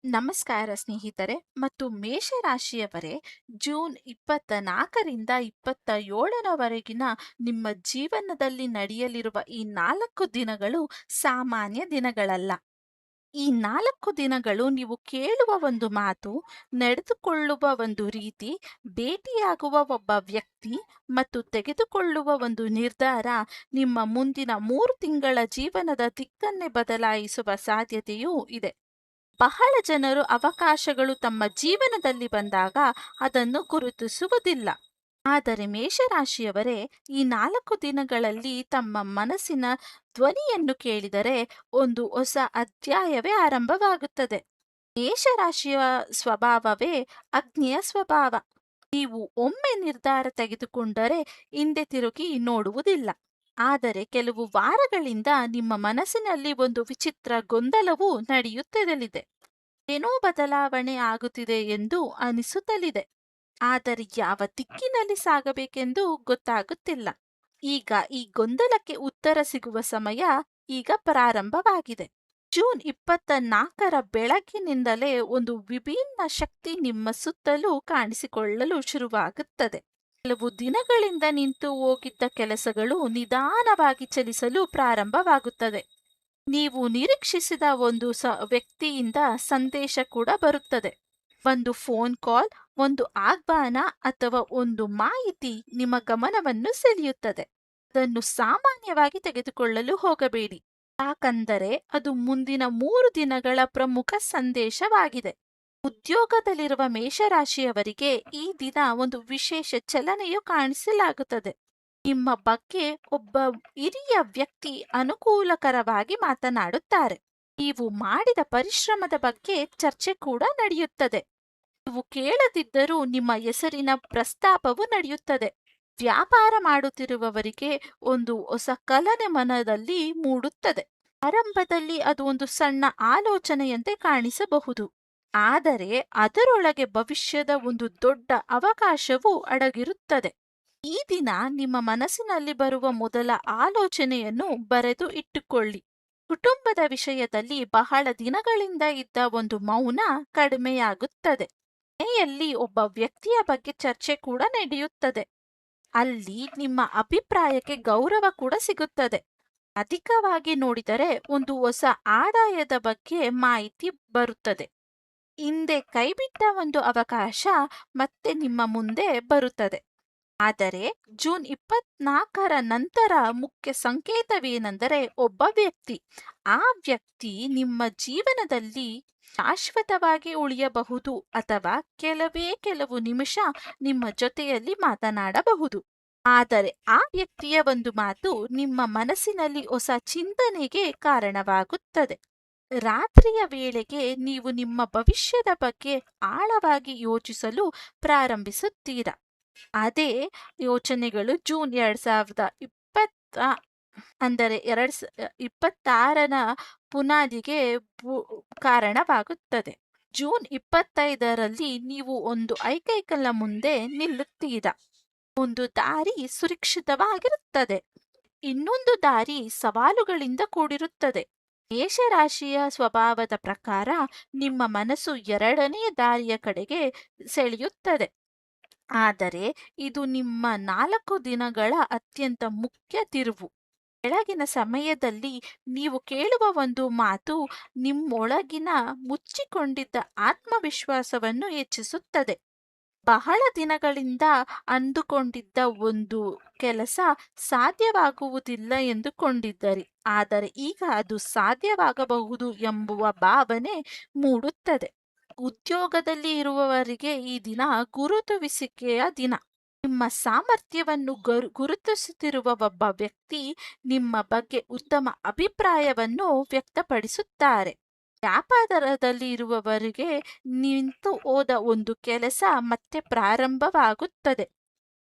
ನಮಸ್ಕಾರ ಸ್ನೇಹಿತರೆ ಮತ್ತು ಮೇಷರಾಶಿಯವರೇ. ಜೂನ್ 24ರಿಂದ 27ರವರೆಗಿನ ನಿಮ್ಮ ಜೀವನದಲ್ಲಿ ನಡೆಯಲಿರುವ ಈ 4 ದಿನಗಳು ಸಾಮಾನ್ಯ ದಿನಗಳಲ್ಲ. ಈ 4 ದಿನಗಳು ನೀವು ಕೇಳುವ ಒಂದು ಮಾತು, ನಡೆದುಕೊಳ್ಳುವ ಒಂದು ರೀತಿ, ಭೇಟಿಯಾಗುವ ಒಬ್ಬ ವ್ಯಕ್ತಿ ಮತ್ತು ತೆಗೆದುಕೊಳ್ಳುವ ಒಂದು ನಿರ್ಧಾರ ನಿಮ್ಮ ಮುಂದಿನ 3 ತಿಂಗಳ ಜೀವನದ ದಿಕ್ಕನ್ನೇ ಬದಲಾಯಿಸುವ ಸಾಧ್ಯತೆಯೂ ಇದೆ. ಬಹಳ ಜನರು ಅವಕಾಶಗಳು ತಮ್ಮ ಜೀವನದಲ್ಲಿ ಬಂದಾಗ ಅದನ್ನು ಗುರುತಿಸುವುದಿಲ್ಲ. ಆದರೆ ಮೇಷರಾಶಿಯವರೇ, ಈ 4 ದಿನಗಳಲ್ಲಿ ತಮ್ಮ ಮನಸ್ಸಿನ ಧ್ವನಿಯನ್ನು ಕೇಳಿದರೆ ಒಂದು ಹೊಸ ಅಧ್ಯಾಯವೇ ಆರಂಭವಾಗುತ್ತದೆ. ಮೇಷರಾಶಿಯ ಸ್ವಭಾವವೇ ಅಗ್ನಿಯ ಸ್ವಭಾವ. ನೀವು ಒಮ್ಮೆ ನಿರ್ಧಾರ ತೆಗೆದುಕೊಂಡರೆ ಹಿಂದೆ ತಿರುಗಿ ನೋಡುವುದಿಲ್ಲ. ಆದರೆ ಕೆಲವು ವಾರಗಳಿಂದ ನಿಮ್ಮ ಮನಸ್ಸಿನಲ್ಲಿ ಒಂದು ವಿಚಿತ್ರ ಗೊಂದಲವು ನಡೆಯುತ್ತಿರಲಿದೆ. ಏನೋ ಬದಲಾವಣೆ ಆಗುತ್ತಿದೆ ಎಂದು ಅನಿಸುತ್ತಲಿದೆ. ಆದರೆ ಯಾವ ದಿಕ್ಕಿನಲ್ಲಿ ಸಾಗಬೇಕೆಂದು ಗೊತ್ತಾಗುತ್ತಿಲ್ಲ. ಈಗ ಈ ಗೊಂದಲಕ್ಕೆ ಉತ್ತರ ಸಿಗುವ ಸಮಯ ಈಗ ಪ್ರಾರಂಭವಾಗಿದೆ. ಜೂನ್ 24ರ ಬೆಳಗಿನಿಂದಲೇ ಒಂದು ವಿಭಿನ್ನ ಶಕ್ತಿ ನಿಮ್ಮ ಸುತ್ತಲೂ ಕಾಣಿಸಿಕೊಳ್ಳಲು ಶುರುವಾಗುತ್ತದೆ. ಕೆಲವು ದಿನಗಳಿಂದ ನಿಂತು ಹೋಗಿದ್ದ ಕೆಲಸಗಳು ನಿಧಾನವಾಗಿ ಚಲಿಸಲು ಪ್ರಾರಂಭವಾಗುತ್ತದೆ. ನೀವು ನಿರೀಕ್ಷಿಸಿದ ಒಂದು ವ್ಯಕ್ತಿಯಿಂದ ಸಂದೇಶ ಕೂಡ ಬರುತ್ತದೆ. ಒಂದು ಫೋನ್ ಕಾಲ್, ಒಂದು ಆಹ್ವಾನ ಅಥವಾ ಒಂದು ಮಾಹಿತಿ ನಿಮ್ಮ ಗಮನವನ್ನು ಸೆಳೆಯುತ್ತದೆ. ಅದನ್ನು ಸಾಮಾನ್ಯವಾಗಿ ತೆಗೆದುಕೊಳ್ಳಲು ಹೋಗಬೇಡಿ, ಯಾಕಂದರೆ ಅದು ಮುಂದಿನ 3 ದಿನಗಳ ಪ್ರಮುಖ ಸಂದೇಶವಾಗಿದೆ. ಉದ್ಯೋಗದಲ್ಲಿರುವ ಮೇಷರಾಶಿಯವರಿಗೆ ಈ ದಿನ ಒಂದು ವಿಶೇಷ ಚಲನೆಯು ಕಾಣಿಸಲಾಗುತ್ತದೆ. ನಿಮ್ಮ ಬಗ್ಗೆ ಒಬ್ಬ ಹಿರಿಯ ವ್ಯಕ್ತಿ ಅನುಕೂಲಕರವಾಗಿ ಮಾತನಾಡುತ್ತಾರೆ. ನೀವು ಮಾಡಿದ ಪರಿಶ್ರಮದ ಬಗ್ಗೆ ಚರ್ಚೆ ಕೂಡ ನಡೆಯುತ್ತದೆ. ನೀವು ಕೇಳದಿದ್ದರೂ ನಿಮ್ಮ ಹೆಸರಿನ ಪ್ರಸ್ತಾಪವು ನಡೆಯುತ್ತದೆ. ವ್ಯಾಪಾರ ಮಾಡುತ್ತಿರುವವರಿಗೆ ಒಂದು ಹೊಸ ಕಲ್ಪನೆ ಮನದಲ್ಲಿ ಮೂಡುತ್ತದೆ. ಆರಂಭದಲ್ಲಿ ಅದು ಒಂದು ಸಣ್ಣ ಆಲೋಚನೆಯಂತೆ ಕಾಣಿಸಬಹುದು, ಆದರೆ ಅದರೊಳಗೆ ಭವಿಷ್ಯದ ಒಂದು ದೊಡ್ಡ ಅವಕಾಶವು ಅಡಗಿರುತ್ತದೆ. ಈ ದಿನ ನಿಮ್ಮ ಮನಸ್ಸಿನಲ್ಲಿ ಬರುವ ಮೊದಲ ಆಲೋಚನೆಯನ್ನು ಬರೆದು ಇಟ್ಟುಕೊಳ್ಳಿ. ಕುಟುಂಬದ ವಿಷಯದಲ್ಲಿ ಬಹಳ ದಿನಗಳಿಂದ ಇದ್ದ ಒಂದು ಮೌನ ಕಡಿಮೆಯಾಗುತ್ತದೆ. ಮನೆಯಲ್ಲಿ ಒಬ್ಬ ವ್ಯಕ್ತಿಯ ಬಗ್ಗೆ ಚರ್ಚೆ ಕೂಡ ನಡೆಯುತ್ತದೆ. ಅಲ್ಲಿ ನಿಮ್ಮ ಅಭಿಪ್ರಾಯಕ್ಕೆ ಗೌರವ ಕೂಡ ಸಿಗುತ್ತದೆ. ಅಧಿಕವಾಗಿ ನೋಡಿದರೆ ಒಂದು ಹೊಸ ಆದಾಯದ ಬಗ್ಗೆ ಮಾಹಿತಿ ಬರುತ್ತದೆ. ಹಿಂದೆ ಕೈಬಿಟ್ಟ ಒಂದು ಅವಕಾಶ ಮತ್ತೆ ನಿಮ್ಮ ಮುಂದೆ ಬರುತ್ತದೆ. ಆದರೆ ಜೂನ್ 24ರ ನಂತರ ಮುಖ್ಯ ಸಂಕೇತವೇನೆಂದರೆ ಒಬ್ಬ ವ್ಯಕ್ತಿ. ಆ ವ್ಯಕ್ತಿ ನಿಮ್ಮ ಜೀವನದಲ್ಲಿ ಶಾಶ್ವತವಾಗಿ ಉಳಿಯಬಹುದು ಅಥವಾ ಕೆಲವು ನಿಮಿಷ ನಿಮ್ಮ ಜೊತೆಯಲ್ಲಿ ಮಾತನಾಡಬಹುದು. ಆದರೆ ಆ ವ್ಯಕ್ತಿಯ ಒಂದು ಮಾತು ನಿಮ್ಮ ಮನಸ್ಸಿನಲ್ಲಿ ಹೊಸ ಚಿಂತನೆಗೆ ಕಾರಣವಾಗುತ್ತದೆ. ರಾತ್ರಿಯ ವೇಳೆಗೆ ನೀವು ನಿಮ್ಮ ಭವಿಷ್ಯದ ಬಗ್ಗೆ ಆಳವಾಗಿ ಯೋಚಿಸಲು ಪ್ರಾರಂಭಿಸುತ್ತೀರಾ. ಅದೇ ಯೋಚನೆಗಳು ಜೂನ್ 2020 ಅಂದರೆ 2026ನ ಪುನಾದಿಗೆ ಕಾರಣವಾಗುತ್ತದೆ. ಜೂನ್ 25ರಲ್ಲಿ ನೀವು ಒಂದು ಐಕೈಕಲ ಮುಂದೆ ನಿಲ್ಲುತ್ತೀರಾ. ಒಂದು ದಾರಿ ಸುರಕ್ಷಿತವಾಗಿರುತ್ತದೆ, ಇನ್ನೊಂದು ದಾರಿ ಸವಾಲುಗಳಿಂದ ಕೂಡಿರುತ್ತದೆ. ಮೇಷರಾಶಿಯ ಸ್ವಭಾವದ ಪ್ರಕಾರ ನಿಮ್ಮ ಮನಸ್ಸು ಎರಡನೇ ದಾರಿಯ ಕಡೆಗೆ ಸೆಳೆಯುತ್ತದೆ. ಆದರೆ ಇದು ನಿಮ್ಮ 4 ದಿನಗಳ ಅತ್ಯಂತ ಮುಖ್ಯ ತಿರುವು. ಬೆಳಗಿನ ಸಮಯದಲ್ಲಿ ನೀವು ಕೇಳುವ ಒಂದು ಮಾತು ನಿಮ್ಮೊಳಗಿನ ಮುಚ್ಚಿಕೊಂಡಿದ್ದ ಆತ್ಮವಿಶ್ವಾಸವನ್ನು ಹೆಚ್ಚಿಸುತ್ತದೆ. ಬಹಳ ದಿನಗಳಿಂದ ಅಂದುಕೊಂಡಿದ್ದ ಒಂದು ಕೆಲಸ ಸಾಧ್ಯವಾಗುವುದಿಲ್ಲ ಎಂದುಕೊಂಡಿದ್ದರೆ, ಆದರೆ ಈಗ ಅದು ಸಾಧ್ಯವಾಗಬಹುದು ಎಂಬುವ ಭಾವನೆ ಮೂಡುತ್ತದೆ. ಉದ್ಯೋಗದಲ್ಲಿ ಇರುವವರಿಗೆ ಈ ದಿನ ಗುರುತುವಿಸಿಕೆಯ ದಿನ. ನಿಮ್ಮ ಸಾಮರ್ಥ್ಯವನ್ನು ಗುರುತಿಸುತ್ತಿರುವ ಒಬ್ಬ ವ್ಯಕ್ತಿ ನಿಮ್ಮ ಬಗ್ಗೆ ಉತ್ತಮ ಅಭಿಪ್ರಾಯವನ್ನು ವ್ಯಕ್ತಪಡಿಸುತ್ತಾರೆ. ವ್ಯಾಪಾರದಲ್ಲಿ ಇರುವವರಿಗೆ ನಿಂತು ಹೋದ ಒಂದು ಕೆಲಸ ಮತ್ತೆ ಪ್ರಾರಂಭವಾಗುತ್ತದೆ.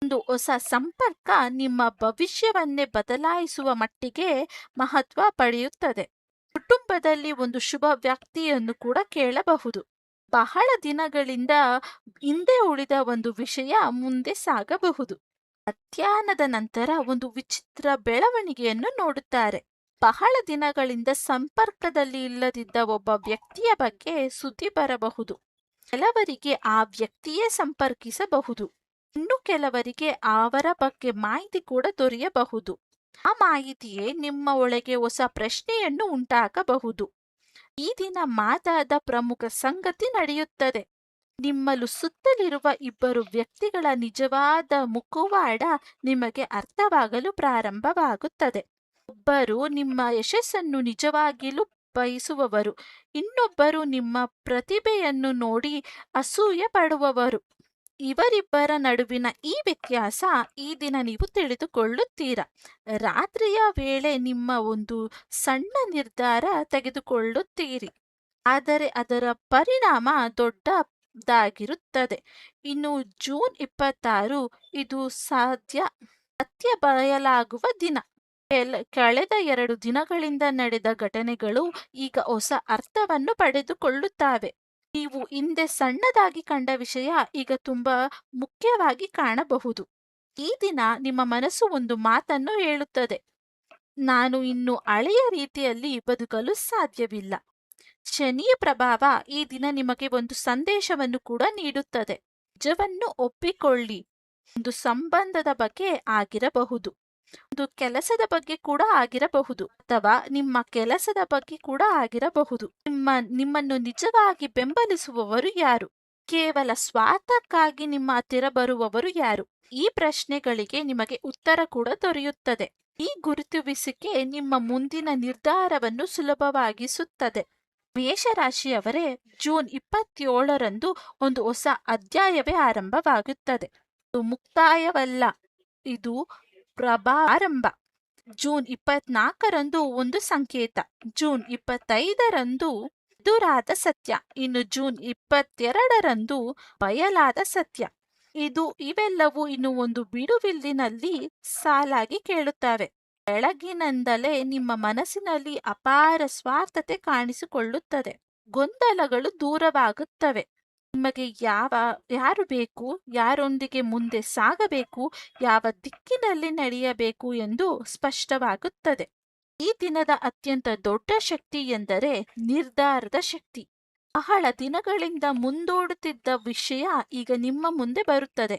ಒಂದು ಹೊಸ ಸಂಪರ್ಕ ನಿಮ್ಮ ಭವಿಷ್ಯವನ್ನೇ ಬದಲಾಯಿಸುವ ಮಟ್ಟಿಗೆ ಮಹತ್ವ ಪಡೆಯುತ್ತದೆ. ಕುಟುಂಬದಲ್ಲಿ ಒಂದು ಶುಭ ವ್ಯಕ್ತಿಯನ್ನು ಕೂಡ ಕೇಳಬಹುದು. ಬಹಳ ದಿನಗಳಿಂದ ಹಿಂದೆ ಉಳಿದ ಒಂದು ವಿಷಯ ಮುಂದೆ ಸಾಗಬಹುದು. ಮಧ್ಯಾಹ್ನದ ನಂತರ ಒಂದು ವಿಚಿತ್ರ ಬೆಳವಣಿಗೆಯನ್ನು ನೋಡುತ್ತಾರೆ. ಬಹಳ ದಿನಗಳಿಂದ ಸಂಪರ್ಕದಲ್ಲಿ ಇಲ್ಲದಿದ್ದ ಒಬ್ಬ ವ್ಯಕ್ತಿಯ ಬಗ್ಗೆ ಸುದ್ದಿ ಬರಬಹುದು. ಕೆಲವರಿಗೆ ಆ ವ್ಯಕ್ತಿಯೇ ಸಂಪರ್ಕಿಸಬಹುದು. ಇನ್ನು ಕೆಲವರಿಗೆ ಅವರ ಬಗ್ಗೆ ಮಾಹಿತಿ ಕೂಡ ದೊರೆಯಬಹುದು. ಆ ಮಾಹಿತಿಯೇ ನಿಮ್ಮ ಒಳಗೆ ಹೊಸ ಪ್ರಶ್ನೆಯನ್ನು ಉಂಟಾಗಬಹುದು. ಈ ದಿನ ಮಾತಾದ ಪ್ರಮುಖ ಸಂಗತಿ ನಡೆಯುತ್ತದೆ. ನಿಮ್ಮಲು ಸುತ್ತಲಿರುವ ಇಬ್ಬರು ವ್ಯಕ್ತಿಗಳ ನಿಜವಾದ ಮುಖವಾಡ ನಿಮಗೆ ಅರ್ಥವಾಗಲು ಪ್ರಾರಂಭವಾಗುತ್ತದೆ. ಒಬ್ಬರು ನಿಮ್ಮ ಯಶಸ್ಸನ್ನು ನಿಜವಾಗಿಯೂ ಬಯಸುವವರು, ಇನ್ನೊಬ್ಬರು ನಿಮ್ಮ ಪ್ರತಿಭೆಯನ್ನು ನೋಡಿ ಅಸೂಯೆ ಪಡುವವರು. ಇವರಿಬ್ಬರ ನಡುವಿನ ಈ ವ್ಯತ್ಯಾಸ ಈ ದಿನ ನೀವು ತಿಳಿದುಕೊಳ್ಳುತ್ತೀರಾ. ರಾತ್ರಿಯ ವೇಳೆ ನಿಮ್ಮ ಒಂದು ಸಣ್ಣ ನಿರ್ಧಾರ ತೆಗೆದುಕೊಳ್ಳುತ್ತೀರಿ, ಆದರೆ ಅದರ ಪರಿಣಾಮ ದೊಡ್ಡದಾಗಿರುತ್ತದೆ. ಇನ್ನು ಜೂನ್ 26 ಇದು ಸತ್ಯ ಬಯಲಾಗುವ ದಿನ. ಕಳೆದ 2 ದಿನಗಳಿಂದ ನಡೆದ ಘಟನೆಗಳು ಈಗ ಹೊಸ ಅರ್ಥವನ್ನು ಪಡೆದುಕೊಳ್ಳುತ್ತವೆ. ನೀವು ಹಿಂದೆ ಸಣ್ಣದಾಗಿ ಕಂಡ ವಿಷಯ ಈಗ ತುಂಬಾ ಮುಖ್ಯವಾಗಿ ಕಾಣಬಹುದು. ಈ ದಿನ ನಿಮ್ಮ ಮನಸ್ಸು ಒಂದು ಮಾತನ್ನು ಹೇಳುತ್ತದೆ: ನಾನು ಇನ್ನು ಹಳೆಯ ರೀತಿಯಲ್ಲಿ ಬದುಕಲು ಸಾಧ್ಯವಿಲ್ಲ. ಶನಿಯ ಪ್ರಭಾವ ಈ ದಿನ ನಿಮಗೆ ಒಂದು ಸಂದೇಶವನ್ನು ಕೂಡ ನೀಡುತ್ತದೆ. ನಿಜವನ್ನು ಒಪ್ಪಿಕೊಳ್ಳಿ. ಒಂದು ಸಂಬಂಧದ ಬಗ್ಗೆ ಆಗಿರಬಹುದು, ಒಂದು ಕೆಲಸದ ಬಗ್ಗೆ ಕೂಡ ಆಗಿರಬಹುದು, ಅಥವಾ ನಿಮ್ಮ ಕೆಲಸದ ಬಗ್ಗೆ ಕೂಡ ಆಗಿರಬಹುದು. ನಿಮ್ಮನ್ನು ನಿಜವಾಗಿ ಬೆಂಬಲಿಸುವವರು ಯಾರು? ಕೇವಲ ಸ್ವಾರ್ಥಕ್ಕಾಗಿ ನಿಮ್ಮ ಹತ್ತಿರ ಬರುವವರು ಯಾರು? ಈ ಪ್ರಶ್ನೆಗಳಿಗೆ ನಿಮಗೆ ಉತ್ತರ ಕೂಡ ದೊರೆಯುತ್ತದೆ. ಈ ಗುರುತಿಸುವಿಕೆ ನಿಮ್ಮ ಮುಂದಿನ ನಿರ್ಧಾರವನ್ನು ಸುಲಭವಾಗಿಸುತ್ತದೆ. ಮೇಷರಾಶಿಯವರೇ, ಜೂನ್ 27ರಂದು ಒಂದು ಹೊಸ ಅಧ್ಯಾಯವೇ ಆರಂಭವಾಗುತ್ತದೆ. ಇದು ಮುಕ್ತಾಯವಲ್ಲ, ಇದು ಪ್ರಾರಂಭ. ಜೂನ್ 24ರಂದು ಒಂದು ಸಂಕೇತ, ಜೂನ್ 25ರಂದು ಎದುರಾದ ಸತ್ಯ, ಇನ್ನು ಜೂನ್ 22ರಂದು ಬಯಲಾದ ಸತ್ಯ. ಇವೆಲ್ಲವೂ ಇನ್ನು ಒಂದು ಬಿಡುವಿಲ್ಲಿನಲ್ಲಿ ಸಾಲಾಗಿ ಕೇಳುತ್ತವೆ. ಬೆಳಗಿನಿಂದಲೇ ನಿಮ್ಮ ಮನಸ್ಸಿನಲ್ಲಿ ಅಪಾರ ಸ್ವಾರ್ಥತೆ ಕಾಣಿಸಿಕೊಳ್ಳುತ್ತದೆ. ಗೊಂದಲಗಳು ದೂರವಾಗುತ್ತವೆ. ನಿಮಗೆ ಯಾರು ಬೇಕು, ಯಾರೊಂದಿಗೆ ಮುಂದೆ ಸಾಗಬೇಕು, ಯಾವ ದಿಕ್ಕಿನಲ್ಲಿ ನಡೆಯಬೇಕು ಎಂದು ಸ್ಪಷ್ಟವಾಗುತ್ತದೆ. ಈ ದಿನದ ಅತ್ಯಂತ ದೊಡ್ಡ ಶಕ್ತಿ ಎಂದರೆ ನಿರ್ಧಾರದ ಶಕ್ತಿ. ಬಹಳ ದಿನಗಳಿಂದ ಮುಂದೂಡುತ್ತಿದ್ದ ವಿಷಯ ಈಗ ನಿಮ್ಮ ಮುಂದೆ ಬರುತ್ತದೆ.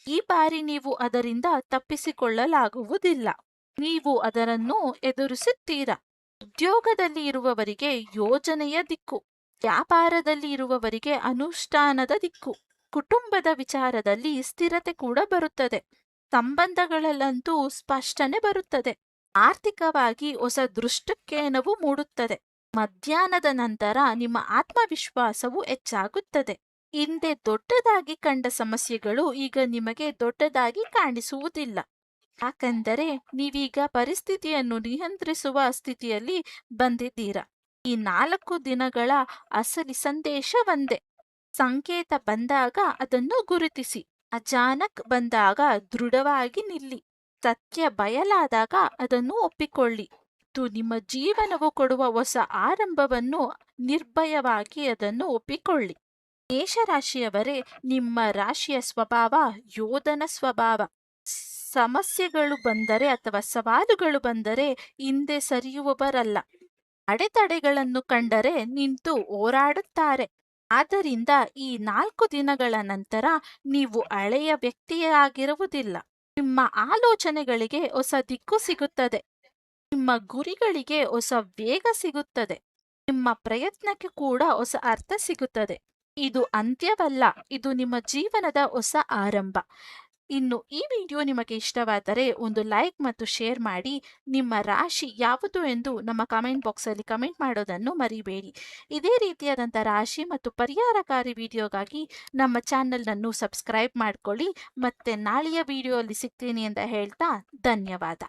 ಈ ಬಾರಿ ನೀವು ಅದರಿಂದ ತಪ್ಪಿಸಿಕೊಳ್ಳಲಾಗುವುದಿಲ್ಲ. ನೀವು ಅದನ್ನು ಎದುರಿಸುತ್ತೀರಾ. ಉದ್ಯೋಗದಲ್ಲಿ ಇರುವವರಿಗೆ ಯೋಜನೆಯ ದಿಕ್ಕು, ವ್ಯಾಪಾರದಲ್ಲಿ ಇರುವವರಿಗೆ ಅನುಷ್ಠಾನದ ದಿಕ್ಕು, ಕುಟುಂಬದ ವಿಚಾರದಲ್ಲಿ ಸ್ಥಿರತೆ ಕೂಡ ಬರುತ್ತದೆ. ಸಂಬಂಧಗಳಲ್ಲಂತೂ ಸ್ಪಷ್ಟನೆ ಬರುತ್ತದೆ. ಆರ್ಥಿಕವಾಗಿ ಹೊಸ ದೃಷ್ಟಿಕೋನವು ಮೂಡುತ್ತದೆ. ಮಧ್ಯಾಹ್ನದ ನಂತರ ನಿಮ್ಮ ಆತ್ಮವಿಶ್ವಾಸವು ಹೆಚ್ಚಾಗುತ್ತದೆ. ಹಿಂದೆ ದೊಡ್ಡದಾಗಿ ಕಂಡ ಸಮಸ್ಯೆಗಳು ಈಗ ನಿಮಗೆ ದೊಡ್ಡದಾಗಿ ಕಾಣಿಸುವುದಿಲ್ಲ. ಯಾಕೆಂದರೆ ನೀವೀಗ ಪರಿಸ್ಥಿತಿಯನ್ನು ನಿಯಂತ್ರಿಸುವ ಸ್ಥಿತಿಯಲ್ಲಿ ಬಂದಿದ್ದೀರಾ. ಈ 4 ದಿನಗಳ ಅಸಲಿ ಸಂದೇಶ ಒಂದೇ: ಸಂಕೇತ ಬಂದಾಗ ಅದನ್ನು ಗುರುತಿಸಿ, ಅಚಾನಕ್ ಬಂದಾಗ ದೃಢವಾಗಿ ನಿಲ್ಲಿ, ಸತ್ಯ ಬಯಲಾದಾಗ ಅದನ್ನು ಒಪ್ಪಿಕೊಳ್ಳಿ. ಇದು ನಿಮ್ಮ ಜೀವನವು ಕೊಡುವ ಹೊಸ ಆರಂಭವನ್ನು ನಿರ್ಭಯವಾಗಿ ಅದನ್ನು ಒಪ್ಪಿಕೊಳ್ಳಿ. ಮೇಷರಾಶಿಯವರೇ, ನಿಮ್ಮ ರಾಶಿಯ ಸ್ವಭಾವ ಯೋಧನ ಸ್ವಭಾವ. ಸಮಸ್ಯೆಗಳು ಬಂದರೆ ಅಥವಾ ಸವಾಲುಗಳು ಬಂದರೆ ಹಿಂದೆ ಸರಿಯುವವರಲ್ಲ. ಅಡೆತಡೆಗಳನ್ನು ಕಂಡರೆ ನಿಂತು ಹೋರಾಡುತ್ತಾರೆ. ಆದ್ದರಿಂದ ಈ 4 ದಿನಗಳ ನಂತರ ನೀವು ಹಳೆಯ ವ್ಯಕ್ತಿಯಾಗಿರುವುದಿಲ್ಲ. ನಿಮ್ಮ ಆಲೋಚನೆಗಳಿಗೆ ಹೊಸ ದಿಕ್ಕು ಸಿಗುತ್ತದೆ. ನಿಮ್ಮ ಗುರಿಗಳಿಗೆ ಹೊಸ ವೇಗ ಸಿಗುತ್ತದೆ. ನಿಮ್ಮ ಪ್ರಯತ್ನಕ್ಕೆ ಕೂಡ ಹೊಸ ಅರ್ಥ ಸಿಗುತ್ತದೆ. ಇದು ಅಂತ್ಯವಲ್ಲ, ಇದು ನಿಮ್ಮ ಜೀವನದ ಹೊಸ ಆರಂಭ. ಇನ್ನು ಈ ವಿಡಿಯೋ ನಿಮಗೆ ಇಷ್ಟವಾದರೆ ಒಂದು ಲೈಕ್ ಮತ್ತು ಶೇರ್ ಮಾಡಿ. ನಿಮ್ಮ ರಾಶಿ ಯಾವುದು ಎಂದು ನಮ್ಮ ಕಮೆಂಟ್ ಬಾಕ್ಸಲ್ಲಿ ಕಮೆಂಟ್ ಮಾಡೋದನ್ನು ಮರಿಬೇಡಿ. ಇದೇ ರೀತಿಯಾದಂಥ ರಾಶಿ ಮತ್ತು ಪರಿಹಾರಕಾರಿ ವಿಡಿಯೋಗಾಗಿ ನಮ್ಮ ಚಾನಲ್ನನ್ನು ಸಬ್ಸ್ಕ್ರೈಬ್ ಮಾಡ್ಕೊಳ್ಳಿ. ಮತ್ತೆ ನಾಳೆಯ ವಿಡಿಯೋ ಅಲ್ಲಿ ಸಿಗ್ತೀನಿ ಅಂತ ಹೇಳ್ತಾ ಧನ್ಯವಾದ.